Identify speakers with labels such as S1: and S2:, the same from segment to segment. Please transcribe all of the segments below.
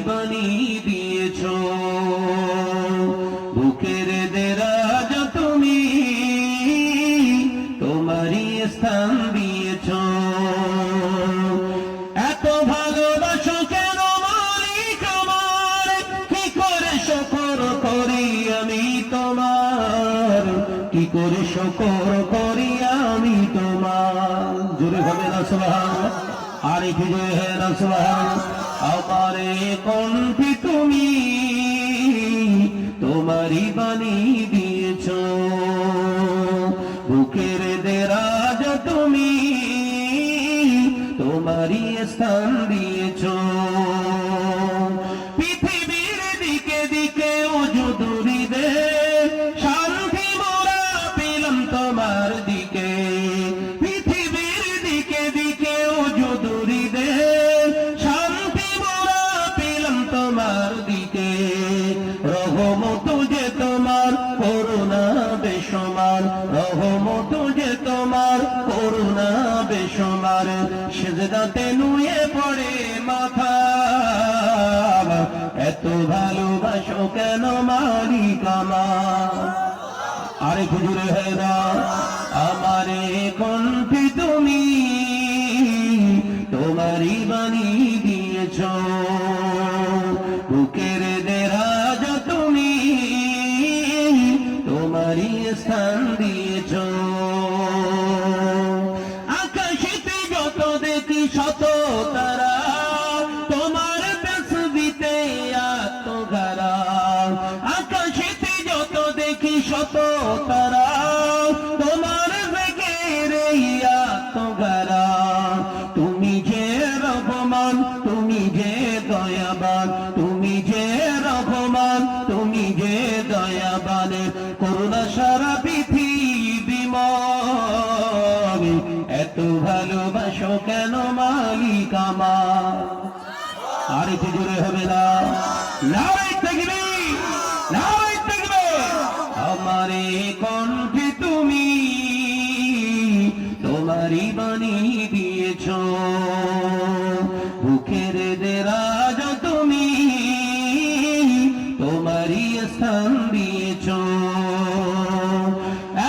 S1: বানিয়ে দিয়েছো, বুকের দেরাজা তুমি তোমারই স্থান দিয়েছো। এত ভালোবাসো কেন মালিক আমার, কি করে শুকর করি আমি তোমার, কি করে শুকর করি আমি তোমার। জোরে হবে না সুবহানাল্লাহ, আর একটু জোরে হয় না সুবহানাল্লাহ। আমারে কণ্ঠে তুমি তোমারই বানিয়ে দিয়েছো, বুকের দেরাজা তুমি তোমারই স্থান দিয়েছো। পৃথিবীর দিকে দিকে উজুদুরি দে, শান্তি মোরা পেলাম তোমার দিকে। পৃথিবীর দিকে দিকে উজুদুরি দে, শান্তি মোরা পেলাম তোমার দিকে। রহমত যে তোমার, করুণা বেসমার, রহমত যে তোমার, করুণা বেসমার। সেজদাতে নুয়ে পড়ে মাথা, এত ভালোবাসো কেন মালিক আমার। আরে হুজুরে হেরা আমারে কণ্ঠে তুমি তোমারই বানিয়ে দিয়েছো, বুকের দেরাজা তুমি তোমারই স্থান দিয়েছো। আকাশেতে যত দেখি শত তারা, তোমার তাসবিতে আত্মগারা। আকাশেতে যত দেখি শত তারা, তোমার জিকিরে আত্মগারা। তুমি যে রহমান, তুমি যে দয়াবান, তুমি যে রহমান, তুমি যে দয়াবান। করুণা সারা পৃথিবীময়, এত ভালোবাসো কেন মালিক আমার। আর একটু জোরে হবে না, নারায়ে তাকবীর, নারায়ে তাকবীর। আমারে কণ্ঠে তুমি তোমারই বানিয়ে দিয়েছো, বুকের দেরাজা তুমি তোমারই স্থান দিয়েছো।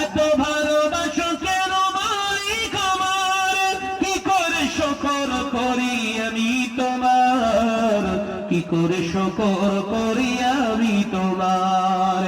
S1: এত ভালোবাসো কেন মালিক আমার, কি করে শুকর করি আমি তোমার, কি করে শুকর করি আমি তোমার।